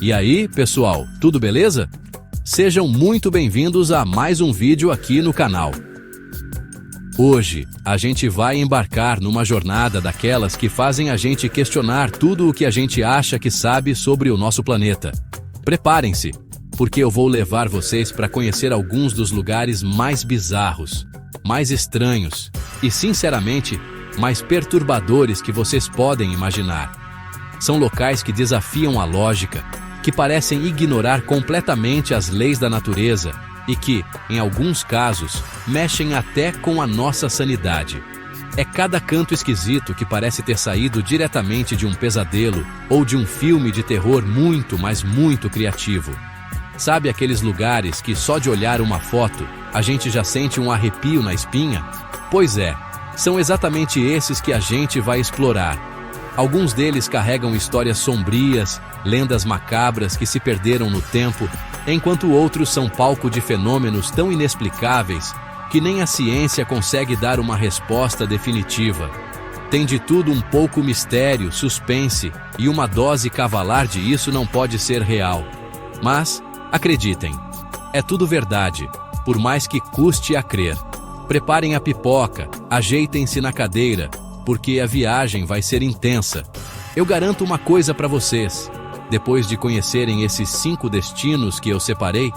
E aí, pessoal, tudo beleza? Sejam muito bem-vindos a mais um vídeo aqui no canal. Hoje, a gente vai embarcar numa jornada daquelas que fazem a gente questionar tudo o que a gente acha que sabe sobre o nosso planeta. Preparem-se, porque eu vou levar vocês para conhecer alguns dos lugares mais bizarros, mais estranhos e, sinceramente, mais perturbadores que vocês podem imaginar. São locais que desafiam a lógica, que parecem ignorar completamente as leis da natureza e que, em alguns casos, mexem até com a nossa sanidade. É cada canto esquisito que parece ter saído diretamente de um pesadelo ou de um filme de terror muito, mas muito criativo. Sabe aqueles lugares que só de olhar uma foto a gente já sente um arrepio na espinha? Pois é, são exatamente esses que a gente vai explorar. Alguns deles carregam histórias sombrias, lendas macabras que se perderam no tempo, enquanto outros são palco de fenômenos tão inexplicáveis que nem a ciência consegue dar uma resposta definitiva. Tem de tudo um pouco mistério, suspense e uma dose cavalar de isso não pode ser real. Mas, acreditem, é tudo verdade, por mais que custe a crer. Preparem a pipoca, ajeitem-se na cadeira, porque a viagem vai ser intensa. Eu garanto uma coisa para vocês. Depois de conhecerem esses 5 destinos que eu separei,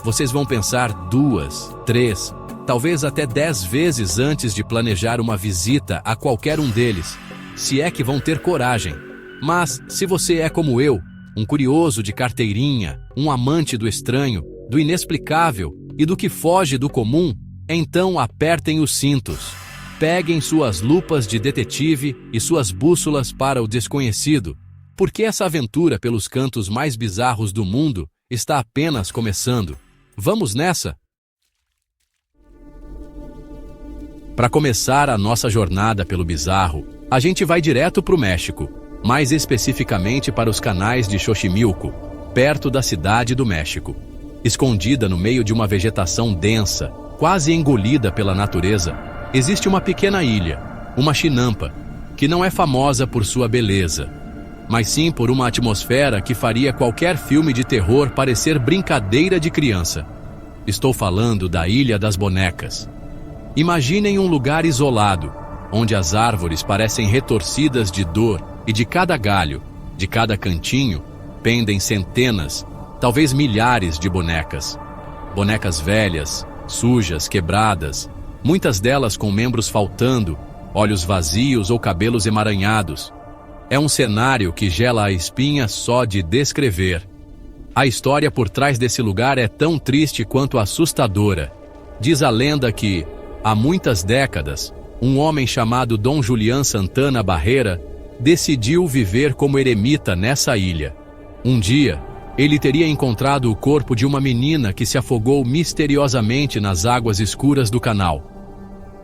vocês vão pensar 2, 3, talvez até 10 vezes antes de planejar uma visita a qualquer um deles, se é que vão ter coragem. Mas, se você é como eu, um curioso de carteirinha, um amante do estranho, do inexplicável e do que foge do comum, então apertem os cintos. Peguem suas lupas de detetive e suas bússolas para o desconhecido, porque essa aventura pelos cantos mais bizarros do mundo está apenas começando. Vamos nessa? Para começar a nossa jornada pelo bizarro, a gente vai direto para o México, mais especificamente para os canais de Xochimilco, perto da cidade do México. Escondida no meio de uma vegetação densa, quase engolida pela natureza, existe uma pequena ilha, uma chinampa, que não é famosa por sua beleza, mas sim por uma atmosfera que faria qualquer filme de terror parecer brincadeira de criança. Estou falando da Ilha das Bonecas. Imaginem um lugar isolado, onde as árvores parecem retorcidas de dor e de cada galho, de cada cantinho, pendem centenas, talvez milhares de bonecas. Bonecas velhas, sujas, quebradas, muitas delas com membros faltando, olhos vazios ou cabelos emaranhados. É um cenário que gela a espinha só de descrever. A história por trás desse lugar é tão triste quanto assustadora. Diz a lenda que, há muitas décadas, um homem chamado Dom Julián Santana Barrera decidiu viver como eremita nessa ilha. Um dia, ele teria encontrado o corpo de uma menina que se afogou misteriosamente nas águas escuras do canal.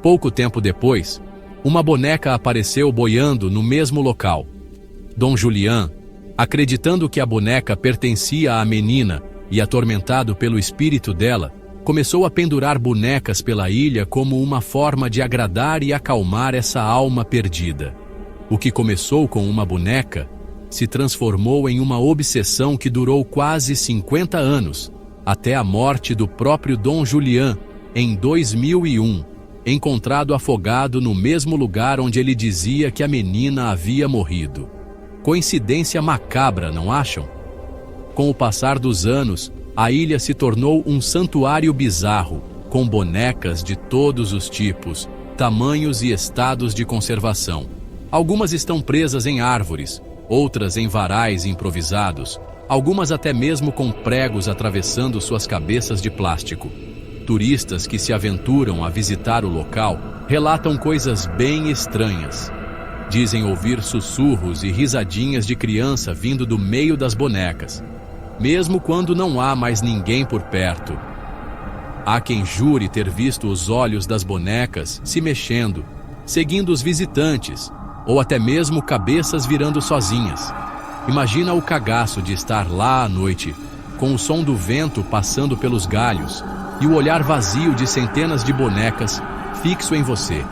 Pouco tempo depois, uma boneca apareceu boiando no mesmo local. Dom Julián, acreditando que a boneca pertencia à menina e atormentado pelo espírito dela, começou a pendurar bonecas pela ilha como uma forma de agradar e acalmar essa alma perdida. O que começou com uma boneca se transformou em uma obsessão que durou quase 50 anos, até a morte do próprio Dom Julián, em 2001, encontrado afogado no mesmo lugar onde ele dizia que a menina havia morrido. Coincidência macabra, não acham? Com o passar dos anos, a ilha se tornou um santuário bizarro, com bonecas de todos os tipos, tamanhos e estados de conservação. Algumas estão presas em árvores, outras em varais improvisados, algumas até mesmo com pregos atravessando suas cabeças de plástico. Turistas que se aventuram a visitar o local relatam coisas bem estranhas. Dizem ouvir sussurros e risadinhas de criança vindo do meio das bonecas, mesmo quando não há mais ninguém por perto. Há quem jure ter visto os olhos das bonecas se mexendo, seguindo os visitantes, ou até mesmo cabeças virando sozinhas. Imagina o cagaço de estar lá à noite, com o som do vento passando pelos galhos e o olhar vazio de centenas de bonecas fixo em você.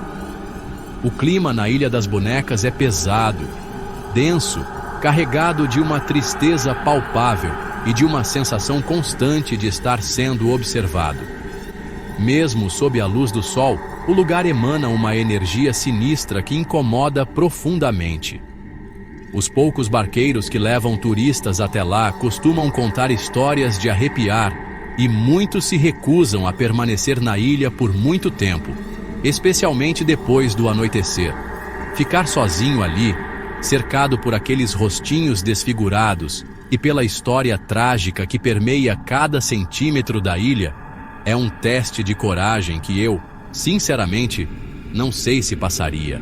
O clima na Ilha das Bonecas é pesado, denso carregado de uma tristeza palpável e de uma sensação constante de estar sendo observado. Mesmo sob a luz do sol, o lugar emana uma energia sinistra que incomoda profundamente. Os poucos barqueiros que levam turistas até lá costumam contar histórias de arrepiar, e muitos se recusam a permanecer na ilha por muito tempo, especialmente depois do anoitecer. Ficar sozinho ali, cercado por aqueles rostinhos desfigurados e pela história trágica que permeia cada centímetro da ilha, é um teste de coragem que eu, sinceramente, não sei se passaria.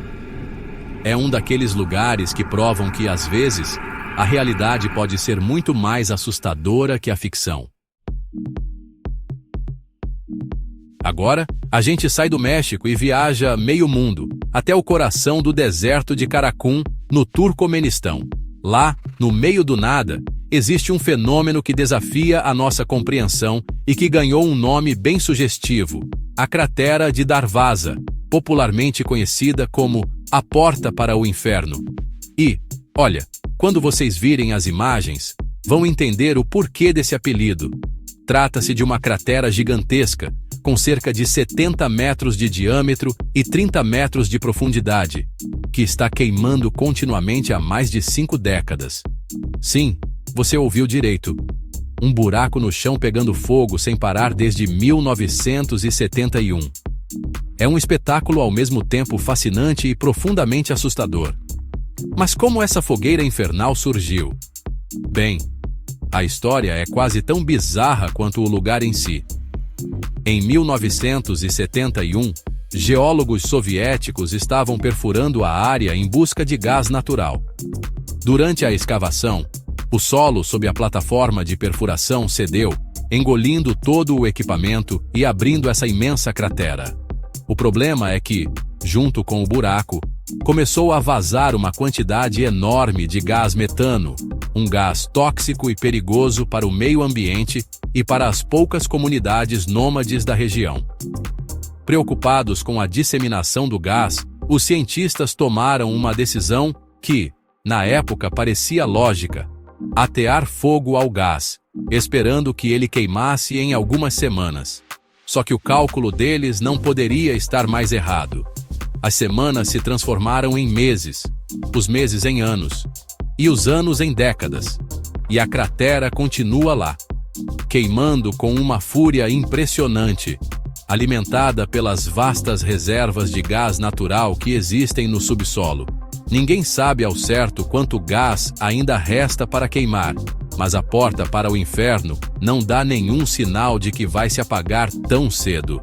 É um daqueles lugares que provam que, às vezes, a realidade pode ser muito mais assustadora que a ficção. Agora, a gente sai do México e viaja meio mundo, até o coração do deserto de Cancún, no Turcomenistão. Lá, no meio do nada, existe um fenômeno que desafia a nossa compreensão e que ganhou um nome bem sugestivo: a cratera de Darvaza, popularmente conhecida como a Porta para o Inferno. E, olha, quando vocês virem as imagens, vão entender o porquê desse apelido. Trata-se de uma cratera gigantesca, com cerca de 70 metros de diâmetro e 30 metros de profundidade, que está queimando continuamente há mais de 5 décadas. Sim, você ouviu direito. Um buraco no chão pegando fogo sem parar desde 1971. É um espetáculo ao mesmo tempo fascinante e profundamente assustador. Mas como essa fogueira infernal surgiu? Bem, a história é quase tão bizarra quanto o lugar em si. Em 1971, geólogos soviéticos estavam perfurando a área em busca de gás natural. Durante a escavação, o solo sob a plataforma de perfuração cedeu, engolindo todo o equipamento e abrindo essa imensa cratera. O problema é que, junto com o buraco, começou a vazar uma quantidade enorme de gás metano, um gás tóxico e perigoso para o meio ambiente e para as poucas comunidades nômades da região. Preocupados com a disseminação do gás, os cientistas tomaram uma decisão que, na época, parecia lógica: atear fogo ao gás, esperando que ele queimasse em algumas semanas. Só que o cálculo deles não poderia estar mais errado. As semanas se transformaram em meses, os meses em anos, e os anos em décadas. E a cratera continua lá, queimando com uma fúria impressionante, alimentada pelas vastas reservas de gás natural que existem no subsolo. Ninguém sabe ao certo quanto gás ainda resta para queimar, mas a porta para o inferno não dá nenhum sinal de que vai se apagar tão cedo.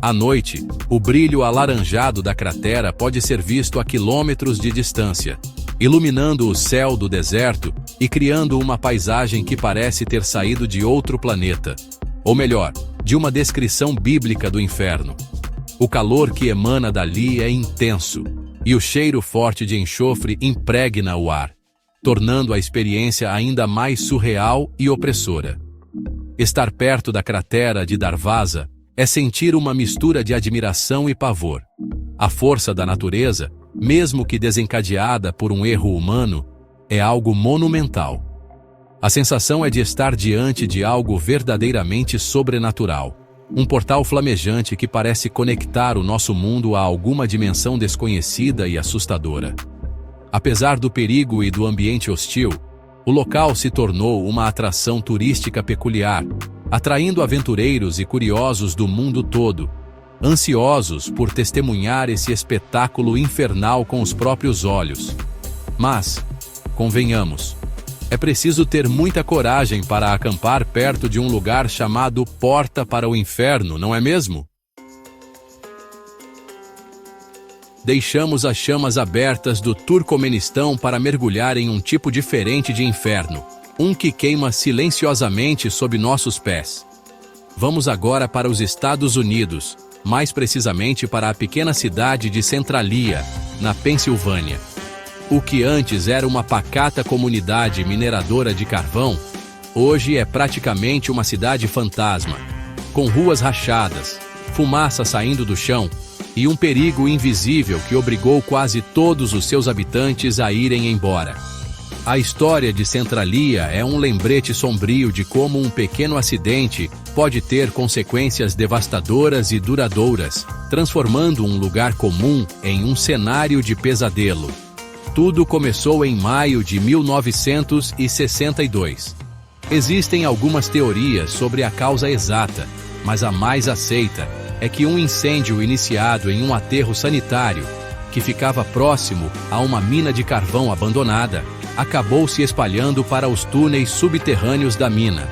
À noite, o brilho alaranjado da cratera pode ser visto a quilômetros de distância, iluminando o céu do deserto e criando uma paisagem que parece ter saído de outro planeta, ou melhor, de uma descrição bíblica do inferno. O calor que emana dali é intenso, e o cheiro forte de enxofre impregna o ar, tornando a experiência ainda mais surreal e opressora. Estar perto da cratera de Darvaza é sentir uma mistura de admiração e pavor. A força da natureza, mesmo que desencadeada por um erro humano, é algo monumental. A sensação é de estar diante de algo verdadeiramente sobrenatural. Um portal flamejante que parece conectar o nosso mundo a alguma dimensão desconhecida e assustadora. Apesar do perigo e do ambiente hostil, o local se tornou uma atração turística peculiar, atraindo aventureiros e curiosos do mundo todo, ansiosos por testemunhar esse espetáculo infernal com os próprios olhos. Mas, convenhamos, é preciso ter muita coragem para acampar perto de um lugar chamado Porta para o Inferno, não é mesmo? Deixamos as chamas abertas do Turcomenistão para mergulhar em um tipo diferente de inferno, um que queima silenciosamente sob nossos pés. Vamos agora para os Estados Unidos, mais precisamente para a pequena cidade de Centralia, na Pensilvânia. O que antes era uma pacata comunidade mineradora de carvão, hoje é praticamente uma cidade fantasma, com ruas rachadas, fumaça saindo do chão e um perigo invisível que obrigou quase todos os seus habitantes a irem embora. A história de Centralia é um lembrete sombrio de como um pequeno acidente pode ter consequências devastadoras e duradouras, transformando um lugar comum em um cenário de pesadelo. Tudo começou em maio de 1962. Existem algumas teorias sobre a causa exata, mas a mais aceita é que um incêndio iniciado em um aterro sanitário, que ficava próximo a uma mina de carvão abandonada, acabou se espalhando para os túneis subterrâneos da mina.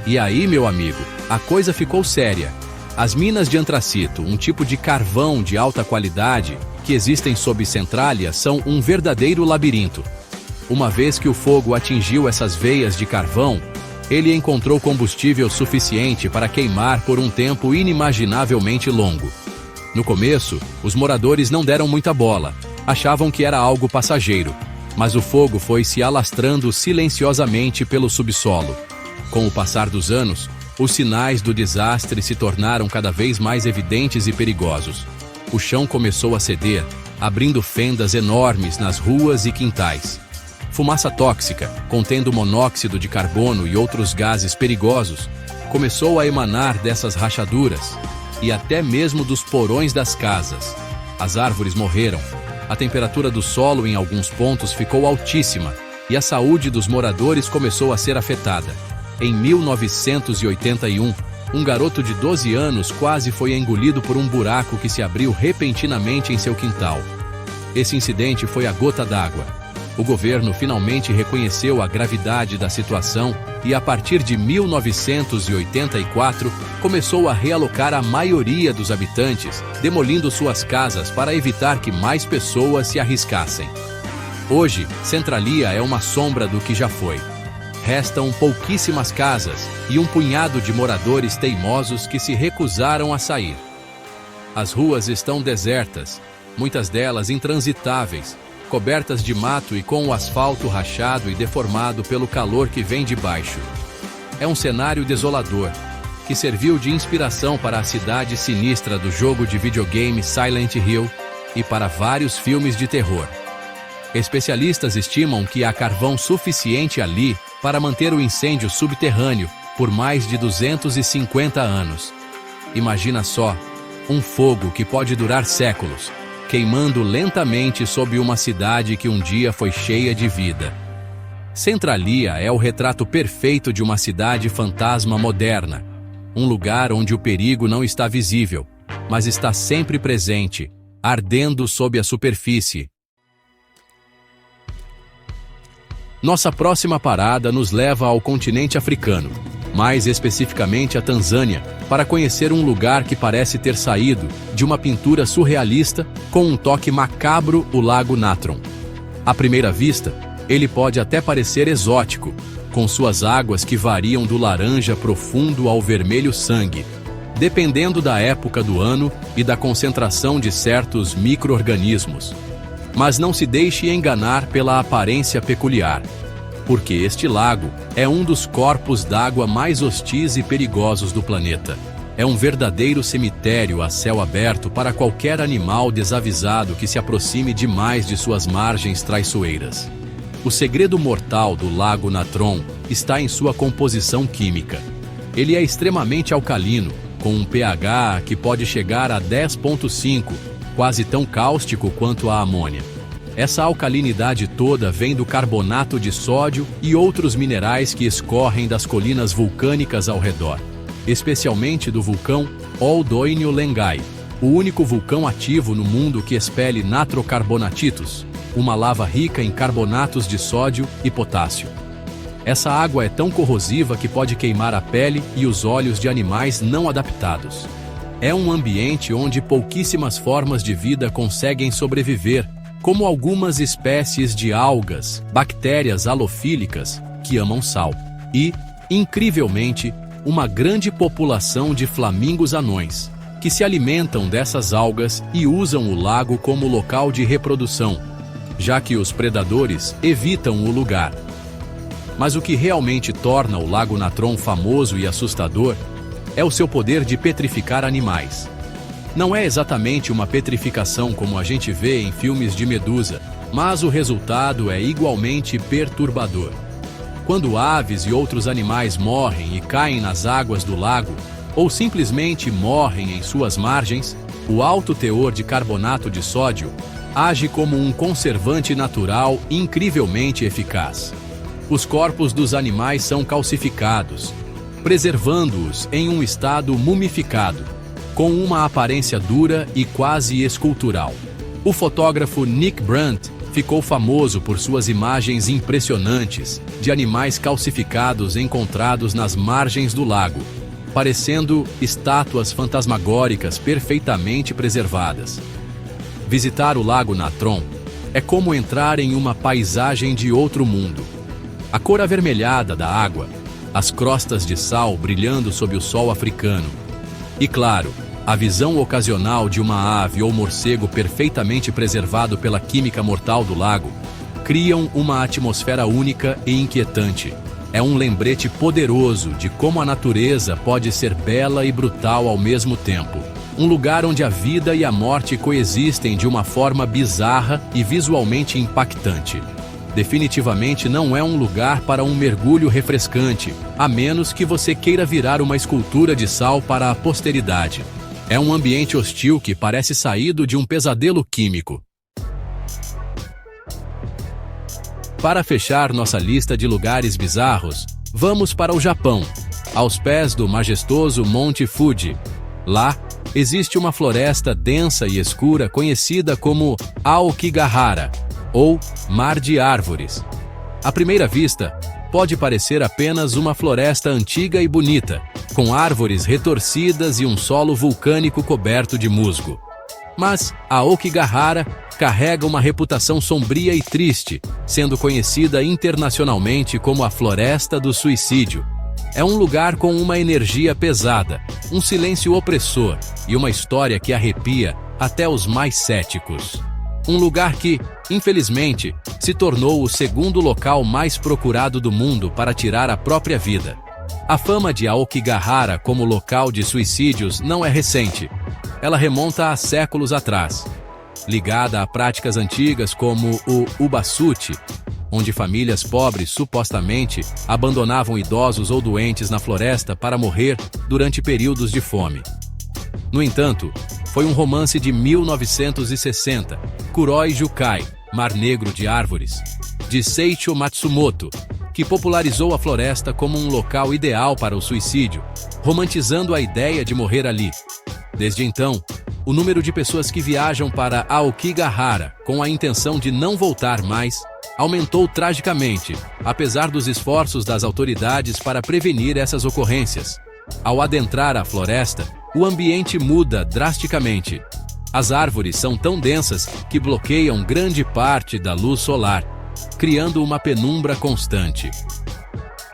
E aí, meu amigo, a coisa ficou séria. As minas de antracito, um tipo de carvão de alta qualidade que existem sob Centralia, são um verdadeiro labirinto. Uma vez que o fogo atingiu essas veias de carvão, ele encontrou combustível suficiente para queimar por um tempo inimaginavelmente longo. No começo, os moradores não deram muita bola, achavam que era algo passageiro, mas o fogo foi se alastrando silenciosamente pelo subsolo. Com o passar dos anos, os sinais do desastre se tornaram cada vez mais evidentes e perigosos. O chão começou a ceder, abrindo fendas enormes nas ruas e quintais. Fumaça tóxica, contendo monóxido de carbono e outros gases perigosos, começou a emanar dessas rachaduras, e até mesmo dos porões das casas. As árvores morreram, a temperatura do solo em alguns pontos ficou altíssima e a saúde dos moradores começou a ser afetada. Em 1981, um garoto de 12 anos quase foi engolido por um buraco que se abriu repentinamente em seu quintal. Esse incidente foi a gota d'água. O governo finalmente reconheceu a gravidade da situação e, a partir de 1984, começou a realocar a maioria dos habitantes, demolindo suas casas para evitar que mais pessoas se arriscassem. Hoje, Centralia é uma sombra do que já foi. Restam pouquíssimas casas e um punhado de moradores teimosos que se recusaram a sair. As ruas estão desertas, muitas delas intransitáveis, cobertas de mato e com o asfalto rachado e deformado pelo calor que vem de baixo. É um cenário desolador, que serviu de inspiração para a cidade sinistra do jogo de videogame Silent Hill e para vários filmes de terror. Especialistas estimam que há carvão suficiente ali para manter o incêndio subterrâneo por mais de 250 anos. Imagina só, um fogo que pode durar séculos, queimando lentamente sob uma cidade que um dia foi cheia de vida. Centralia é o retrato perfeito de uma cidade fantasma moderna, um lugar onde o perigo não está visível, mas está sempre presente, ardendo sob a superfície. Nossa próxima parada nos leva ao continente africano, mais especificamente a Tanzânia, para conhecer um lugar que parece ter saído de uma pintura surrealista com um toque macabro, o Lago Natron. À primeira vista, ele pode até parecer exótico, com suas águas que variam do laranja profundo ao vermelho sangue, dependendo da época do ano e da concentração de certos micro-organismos. Mas não se deixe enganar pela aparência peculiar, porque este lago é um dos corpos d'água mais hostis e perigosos do planeta. É um verdadeiro cemitério a céu aberto para qualquer animal desavisado que se aproxime demais de suas margens traiçoeiras. O segredo mortal do Lago Natron está em sua composição química. Ele é extremamente alcalino, com um pH que pode chegar a 10,5, quase tão cáustico quanto a amônia. Essa alcalinidade toda vem do carbonato de sódio e outros minerais que escorrem das colinas vulcânicas ao redor, especialmente do vulcão Ol-Doinyo Lengai, o único vulcão ativo no mundo que expele natrocarbonatitos, uma lava rica em carbonatos de sódio e potássio. Essa água é tão corrosiva que pode queimar a pele e os olhos de animais não adaptados. É um ambiente onde pouquíssimas formas de vida conseguem sobreviver, como algumas espécies de algas, bactérias halofílicas que amam sal, e, incrivelmente, uma grande população de flamingos anões, que se alimentam dessas algas e usam o lago como local de reprodução, já que os predadores evitam o lugar. Mas o que realmente torna o Lago Natron famoso e assustador é o seu poder de petrificar animais. Não é exatamente uma petrificação como a gente vê em filmes de Medusa, Mas o resultado é igualmente perturbador. Quando aves e outros animais morrem e caem nas águas do lago, ou simplesmente morrem em suas margens, o alto teor de carbonato de sódio age como um conservante natural incrivelmente eficaz. Os corpos dos animais são calcificados, preservando-os em um estado mumificado, com uma aparência dura e quase escultural. O fotógrafo Nick Brandt ficou famoso por suas imagens impressionantes de animais calcificados encontrados nas margens do lago, parecendo estátuas fantasmagóricas perfeitamente preservadas. Visitar o Lago Natron é como entrar em uma paisagem de outro mundo. A cor avermelhada da água, as crostas de sal brilhando sob o sol africano. E claro, a visão ocasional de uma ave ou morcego perfeitamente preservado pela química mortal do lago criam uma atmosfera única e inquietante. É um lembrete poderoso de como a natureza pode ser bela e brutal ao mesmo tempo. Um lugar onde a vida e a morte coexistem de uma forma bizarra e visualmente impactante. Definitivamente não é um lugar para um mergulho refrescante, a menos que você queira virar uma escultura de sal para a posteridade. É um ambiente hostil que parece saído de um pesadelo químico. Para fechar nossa lista de lugares bizarros, vamos para o Japão, aos pés do majestoso Monte Fuji. Lá, existe uma floresta densa e escura conhecida como Aokigahara, ou Mar de Árvores. À primeira vista, pode parecer apenas uma floresta antiga e bonita, com árvores retorcidas e um solo vulcânico coberto de musgo. Mas a Aokigahara carrega uma reputação sombria e triste, sendo conhecida internacionalmente como a Floresta do Suicídio. É um lugar com uma energia pesada, um silêncio opressor e uma história que arrepia até os mais céticos. Um lugar que, infelizmente, se tornou o segundo local mais procurado do mundo para tirar a própria vida. A fama de Aokigahara como local de suicídios não é recente. Ela remonta a séculos atrás, ligada a práticas antigas como o ubasuti, onde famílias pobres supostamente abandonavam idosos ou doentes na floresta para morrer durante períodos de fome. No entanto, foi um romance de 1960, Kuroi Jukai, Mar Negro de Árvores, de Seiichi Matsumoto, que popularizou a floresta como um local ideal para o suicídio, romantizando a ideia de morrer ali. Desde então, o número de pessoas que viajam para Aokigahara com a intenção de não voltar mais aumentou tragicamente, apesar dos esforços das autoridades para prevenir essas ocorrências. Ao adentrar a floresta, o ambiente muda drasticamente. As árvores são tão densas que bloqueiam grande parte da luz solar, criando uma penumbra constante.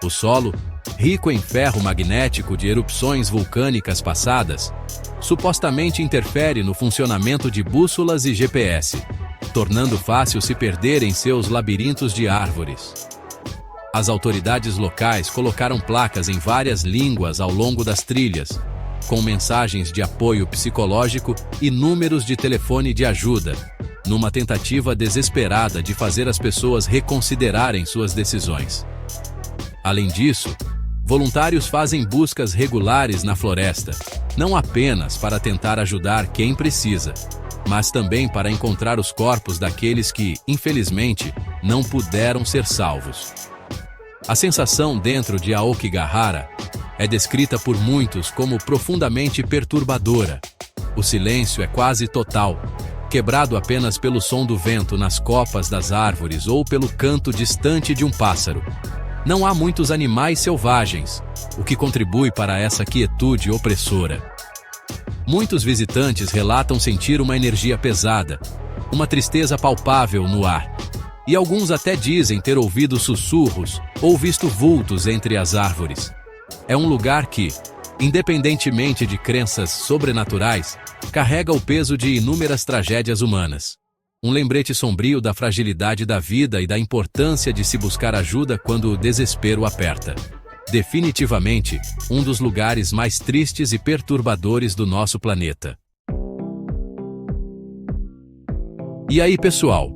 O solo, rico em ferro magnético de erupções vulcânicas passadas, supostamente interfere no funcionamento de bússolas e GPS, tornando fácil se perder em seus labirintos de árvores. As autoridades locais colocaram placas em várias línguas ao longo das trilhas, com mensagens de apoio psicológico e números de telefone de ajuda, numa tentativa desesperada de fazer as pessoas reconsiderarem suas decisões. Além disso, voluntários fazem buscas regulares na floresta, não apenas para tentar ajudar quem precisa, mas também para encontrar os corpos daqueles que, infelizmente, não puderam ser salvos. A sensação dentro de Aokigahara é descrita por muitos como profundamente perturbadora. O silêncio é quase total, quebrado apenas pelo som do vento nas copas das árvores ou pelo canto distante de um pássaro. Não há muitos animais selvagens, o que contribui para essa quietude opressora. Muitos visitantes relatam sentir uma energia pesada, uma tristeza palpável no ar, e alguns até dizem ter ouvido sussurros ou visto vultos entre as árvores. É um lugar que, independentemente de crenças sobrenaturais, carrega o peso de inúmeras tragédias humanas. Um lembrete sombrio da fragilidade da vida e da importância de se buscar ajuda quando o desespero aperta. Definitivamente, um dos lugares mais tristes e perturbadores do nosso planeta. E aí, pessoal?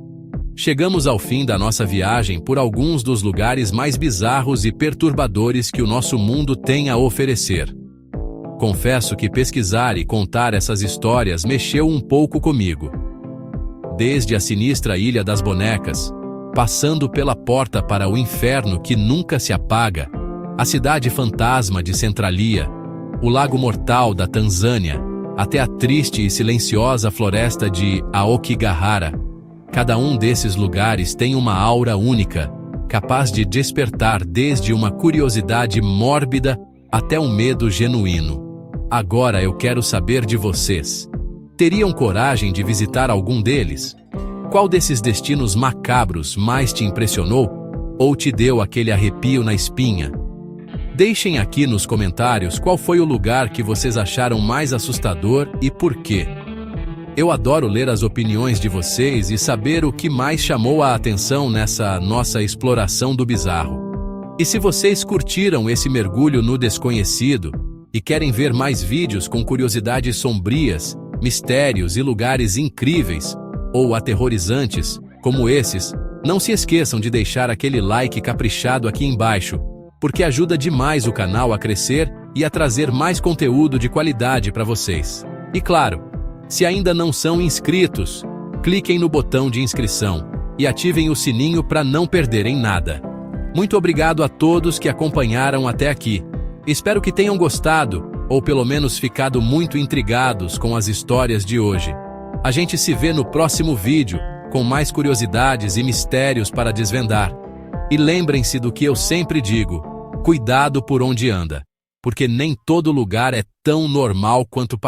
Chegamos ao fim da nossa viagem por alguns dos lugares mais bizarros e perturbadores que o nosso mundo tem a oferecer. Confesso que pesquisar e contar essas histórias mexeu um pouco comigo. Desde a sinistra Ilha das Bonecas, passando pela porta para o inferno que nunca se apaga, a cidade fantasma de Centralia, o Lago Mortal da Tanzânia, até a triste e silenciosa floresta de Aokigahara. Cada um desses lugares tem uma aura única, capaz de despertar desde uma curiosidade mórbida até um medo genuíno. Agora eu quero saber de vocês. Teriam coragem de visitar algum deles? Qual desses destinos macabros mais te impressionou? Ou te deu aquele arrepio na espinha? Deixem aqui nos comentários qual foi o lugar que vocês acharam mais assustador e por quê. Eu adoro ler as opiniões de vocês e saber o que mais chamou a atenção nessa nossa exploração do bizarro. E se vocês curtiram esse mergulho no desconhecido e querem ver mais vídeos com curiosidades sombrias, mistérios e lugares incríveis ou aterrorizantes como esses, não se esqueçam de deixar aquele like caprichado aqui embaixo, porque ajuda demais o canal a crescer e a trazer mais conteúdo de qualidade para vocês. E claro, se ainda não são inscritos, cliquem no botão de inscrição e ativem o sininho para não perderem nada. Muito obrigado a todos que acompanharam até aqui. Espero que tenham gostado, ou pelo menos ficado muito intrigados com as histórias de hoje. A gente se vê no próximo vídeo, com mais curiosidades e mistérios para desvendar. E lembrem-se do que eu sempre digo: cuidado por onde anda, porque nem todo lugar é tão normal quanto parece.